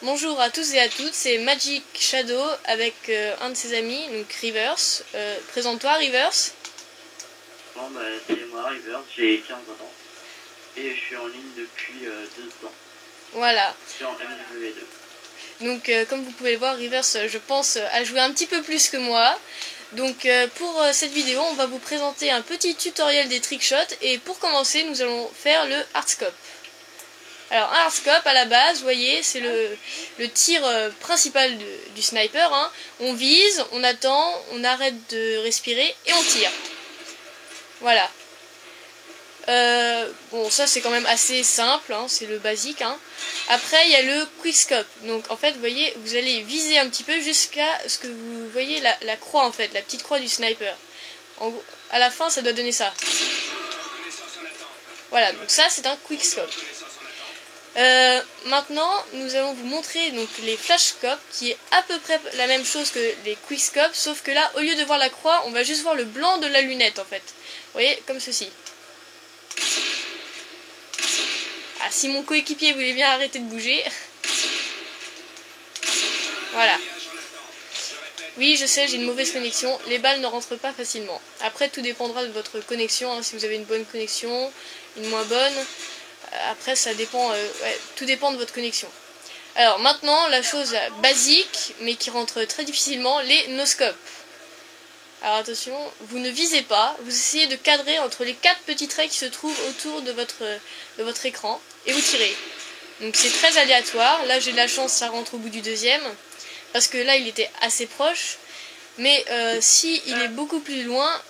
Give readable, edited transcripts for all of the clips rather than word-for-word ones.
Bonjour à tous et à toutes, c'est Magic Shadow avec un de ses amis, donc Rivers. Présente-toi Rivers. Bon bah c'est moi Rivers, j'ai 15 ans et je suis en ligne depuis 2 ans. Voilà. Je suis en MW2. Donc comme vous pouvez le voir, Rivers je pense a joué un petit peu plus que moi. Donc pour cette vidéo on va vous présenter un petit tutoriel des trickshots et pour commencer nous allons faire le hardscope. Alors un hardscope à la base, vous voyez, c'est le tir principal du sniper. Hein. On vise, on attend, on arrête de respirer et on tire. Voilà. Bon, ça c'est quand même assez simple, hein, c'est le basique. Hein. Après, il y a le quickscope. Donc en fait, vous voyez, vous allez viser un petit peu jusqu'à ce que vous voyez la croix en fait, la petite croix du sniper. À la fin, ça doit donner ça. Voilà, donc ça c'est un quickscope. Maintenant, nous allons vous montrer donc les flashscopes, qui est à peu près la même chose que les quickscopes, sauf que là, au lieu de voir la croix, on va juste voir le blanc de la lunette en fait. Vous voyez, comme ceci. Ah, si mon coéquipier voulait bien arrêter de bouger. Voilà. Oui, je sais, j'ai une mauvaise connexion. Les balles ne rentrent pas facilement. Après, tout dépendra de votre connexion. Hein, si vous avez une bonne connexion, une moins bonne. Après, ça dépend. Tout dépend de votre connexion. Alors maintenant, la chose basique, mais qui rentre très difficilement, les no-scopes. Alors attention, vous ne visez pas, vous essayez de cadrer entre les 4 petits traits qui se trouvent autour de votre écran, et vous tirez. Donc c'est très aléatoire, là j'ai de la chance, ça rentre au bout du deuxième, parce que là il était assez proche, mais si il est beaucoup plus loin,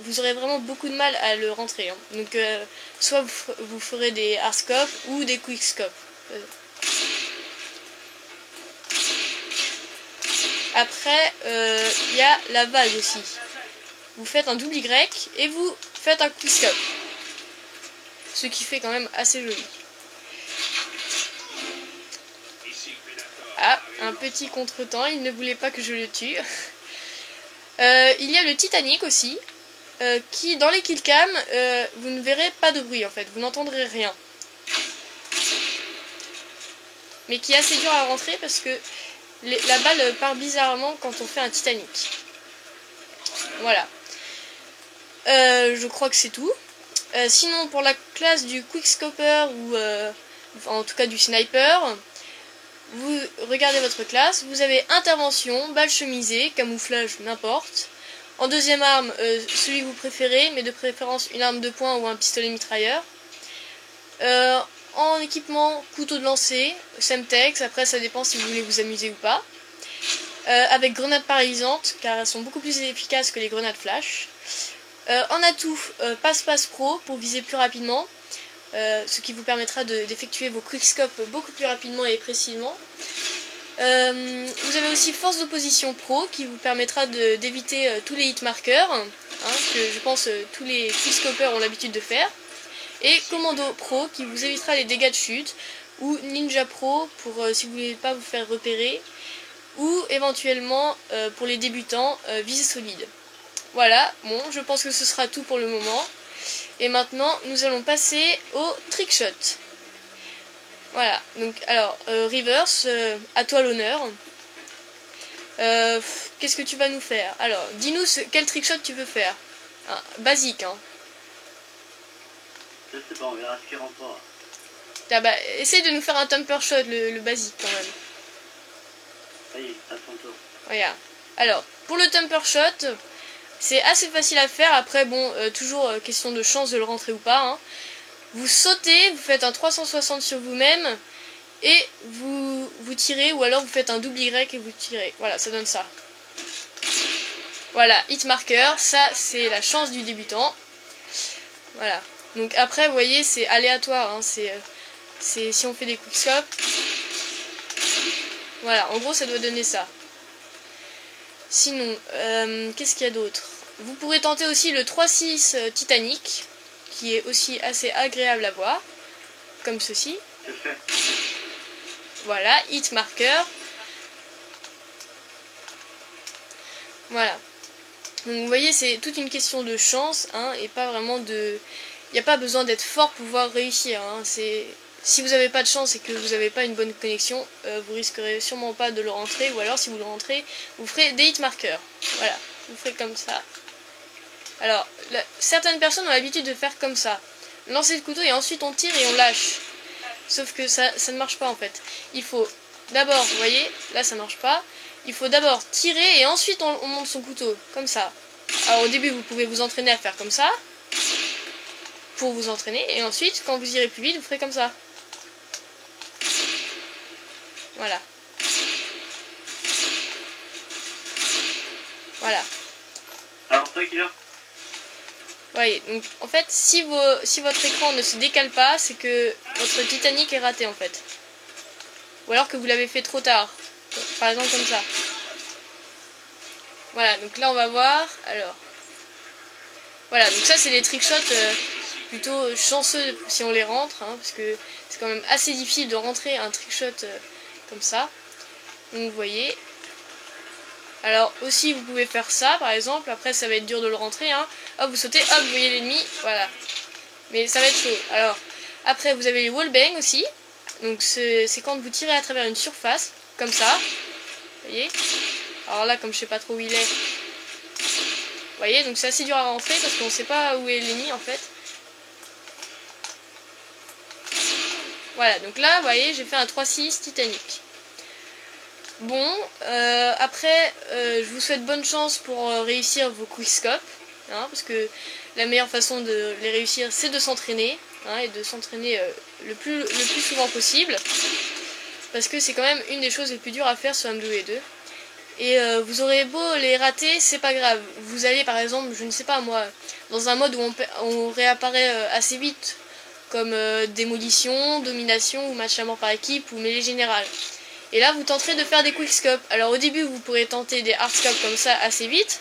vous aurez vraiment beaucoup de mal à le rentrer. Hein. Donc soit vous ferez des hardscopes ou des quickscopes. Après, il y a la vague aussi. Vous faites un double Y et vous faites un quickscope. Ce qui fait quand même assez joli. Ah, un petit contretemps, il ne voulait pas que je le tue. Il y a le Titanic aussi, qui dans les killcams, vous ne verrez pas de bruit en fait, vous n'entendrez rien. Mais qui est assez dur à rentrer parce que la balle part bizarrement quand on fait un Titanic. Voilà. Je crois que c'est tout. Sinon, pour la classe du quickscoper ou en tout cas du sniper, vous regardez votre classe, vous avez intervention, balle chemisée, camouflage, n'importe. En deuxième arme, celui que vous préférez, mais de préférence une arme de poing ou un pistolet mitrailleur. En équipement, couteau de lancer, Semtex, après ça dépend si vous voulez vous amuser ou pas. Avec grenades paralysantes, car elles sont beaucoup plus efficaces que les grenades flash. En atout, passe-passe pro pour viser plus rapidement, ce qui vous permettra d'effectuer vos quickscopes beaucoup plus rapidement et précisément. Vous avez aussi force d'opposition pro qui vous permettra d'éviter tous les hitmarkers, hein, que je pense tous les quickscopers ont l'habitude de faire. Et commando pro qui vous évitera les dégâts de chute, ou ninja pro pour si vous ne voulez pas vous faire repérer, ou éventuellement pour les débutants, visée solide. Voilà, bon, je pense que ce sera tout pour le moment. Et maintenant, nous allons passer au trickshot. Voilà, donc alors, Rivers, à toi l'honneur. Qu'est-ce que tu vas nous faire? Alors, dis-nous quel trickshot tu veux faire. Hein, basique, hein. Je sais pas, on verra ce qui rentrera. Ah bah, essaye de nous faire un thumper shot, le basique quand même. Ça y est, à son tour. Regarde. Alors, pour le thumper shot, c'est assez facile à faire. Après, bon, toujours question de chance de le rentrer ou pas. Hein. Vous sautez, vous faites un 360 sur vous-même et vous tirez, ou alors vous faites un double Y et vous tirez. Voilà, ça donne ça. Voilà, hit marker, ça c'est la chance du débutant. Voilà. Donc après, vous voyez, c'est aléatoire. Hein. C'est si on fait des quickscopes. Voilà, en gros, ça doit donner ça. Sinon, qu'est-ce qu'il y a d'autre? Vous pourrez tenter aussi le 3-6 Titanic, qui est aussi assez agréable à voir, comme ceci. Je fais. Voilà, hit marker. Voilà. Donc vous voyez, c'est toute une question de chance, hein, et pas vraiment de... Il n'y a pas besoin d'être fort pour pouvoir réussir, hein. Si vous n'avez pas de chance et que vous n'avez pas une bonne connexion, vous risquerez sûrement pas de le rentrer, ou alors si vous le rentrez, vous ferez des hit markers. Voilà, vous ferez comme ça. Alors, certaines personnes ont l'habitude de faire comme ça. Lancer le couteau et ensuite on tire et on lâche. Sauf que ça ne marche pas en fait. Il faut d'abord, vous voyez, là ça marche pas. Il faut d'abord tirer et ensuite on monte son couteau, comme ça. Alors au début vous pouvez vous entraîner à faire comme ça, pour vous entraîner, et ensuite quand vous irez plus vite vous ferez comme ça. Voilà. Voilà. Alors toi Killer? Voyez, donc en fait si votre écran ne se décale pas, c'est que votre Titanic est raté en fait. Ou alors que vous l'avez fait trop tard. Par exemple comme ça. Voilà, donc là on va voir. Alors. Voilà, donc ça c'est des trickshots plutôt chanceux si on les rentre. Hein, parce que c'est quand même assez difficile de rentrer un trickshot comme ça. Donc vous voyez. Alors aussi vous pouvez faire ça par exemple. Après ça va être dur de le rentrer. Hein. Hop, vous sautez, hop, vous voyez l'ennemi. Voilà. Mais ça va être chaud. Alors, après vous avez les wallbang aussi. Donc c'est quand vous tirez à travers une surface, comme ça, vous voyez. Alors là, comme je sais pas trop où il est, vous voyez, donc c'est assez dur à rentrer parce qu'on sait pas où est l'ennemi en fait. Voilà, donc là, vous voyez, j'ai fait un 3-6 Titanic. Bon, après, je vous souhaite bonne chance pour réussir vos quickscopes, hein, parce que la meilleure façon de les réussir, c'est de s'entraîner. Hein, et de s'entraîner le plus souvent possible, parce que c'est quand même une des choses les plus dures à faire sur MW2. Et vous aurez beau les rater, c'est pas grave. Vous allez par exemple, je ne sais pas moi, dans un mode où on réapparaît assez vite, comme démolition, domination ou match à mort par équipe ou mêlée générale. Et là vous tenterez de faire des quickscopes. Alors au début vous pourrez tenter des hardscopes comme ça assez vite,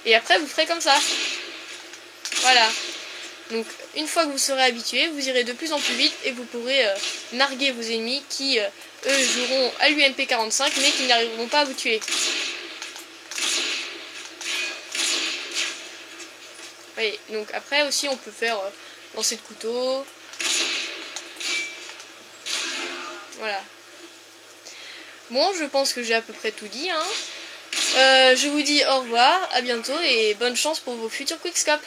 et après vous ferez comme ça. Voilà. Donc une fois que vous serez habitué, vous irez de plus en plus vite et vous pourrez narguer vos ennemis qui, eux, joueront à l'UMP 45 mais qui n'arriveront pas à vous tuer. Voyez, donc après aussi on peut faire lancer de couteau. Voilà. Bon, je pense que j'ai à peu près tout dit. Hein. Je vous dis au revoir, à bientôt et bonne chance pour vos futurs quickscopes.